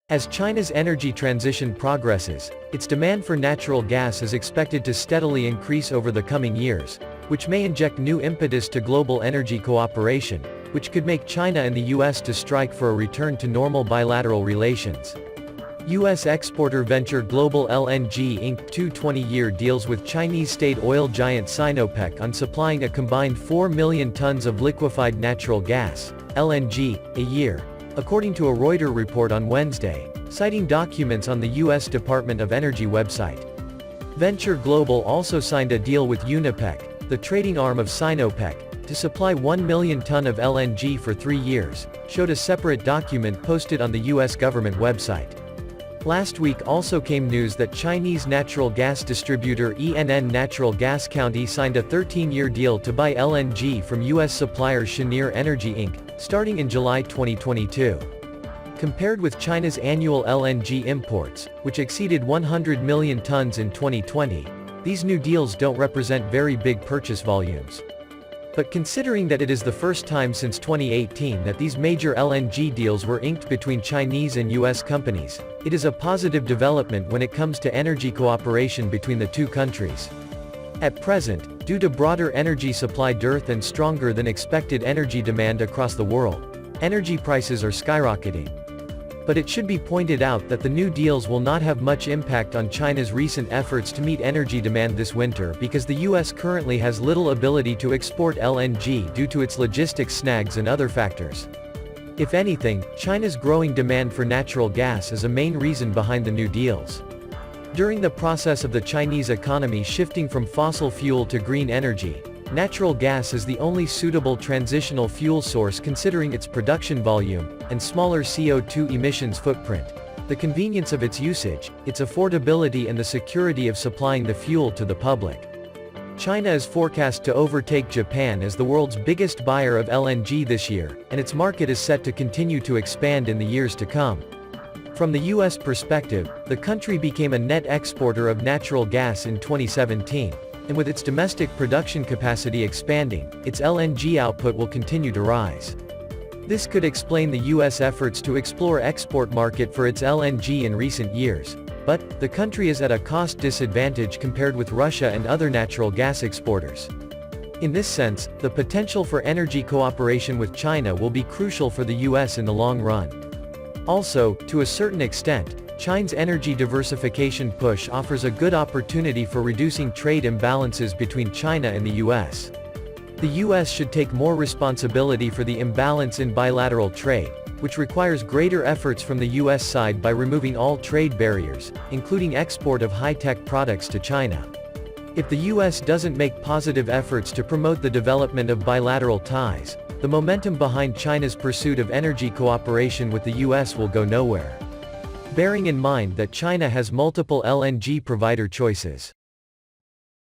As China's energy transition progresses, its demand for natural gas is expected to steadily increase over the coming years, which may inject new impetus to global energy cooperation, which could make China and the US to strike for a return to normal bilateral relations. U.S. exporter venture Global LNG inked two 20-year deals with Chinese state oil giant Sinopec on supplying a combined 4 million tons of liquefied natural gas, LNG, a year, according to a Reuters report on Wednesday, citing documents on the U.S. Department of Energy website. Venture Global also signed a deal with Unipec, the trading arm of Sinopec, to supply 1 million ton of LNG for 3 years, showed a separate document posted on the U.S. government website. Last week also came news that Chinese natural gas distributor ENN Natural Gas County signed a 13-year deal to buy LNG from U.S. supplier Cheniere Energy Inc., starting in July 2022. Compared with China's annual LNG imports, which exceeded 100 million tons in 2020, these new deals don't represent very big purchase volumes. But considering that it is the first time since 2018 that these major LNG deals were inked between Chinese and US companies, it is a positive development when it comes to energy cooperation between the two countries. At present, due to broader energy supply dearth and stronger than expected energy demand across the world, energy prices are skyrocketing. But it should be pointed out that the new deals will not have much impact on China's recent efforts to meet energy demand this winter because the US currently has little ability to export LNG due to its logistics snags and other factors. If anything, China's growing demand for natural gas is a main reason behind the new deals. During the process of the Chinese economy shifting from fossil fuel to green energy, natural gas is the only suitable transitional fuel source considering its production volume, and smaller CO2 emissions footprint, the convenience of its usage, its affordability and the security of supplying the fuel to the public. China is forecast to overtake Japan as the world's biggest buyer of LNG this year, and its market is set to continue to expand in the years to come. From the US perspective, the country became a net exporter of natural gas in 2017. And with its domestic production capacity expanding, its LNG output will continue to rise. This could explain the U.S. efforts to explore export market for its LNG in recent years, but, the country is at a cost disadvantage compared with Russia and other natural gas exporters. In this sense, the potential for energy cooperation with China will be crucial for the U.S. in the long run. Also, to a certain extent, China's energy diversification push offers a good opportunity for reducing trade imbalances between China and the US. The US should take more responsibility for the imbalance in bilateral trade, which requires greater efforts from the US side by removing all trade barriers, including export of high-tech products to China. If the US doesn't make positive efforts to promote the development of bilateral ties, the momentum behind China's pursuit of energy cooperation with the US will go nowhere. Bearing in mind that China has multiple LNG provider choices.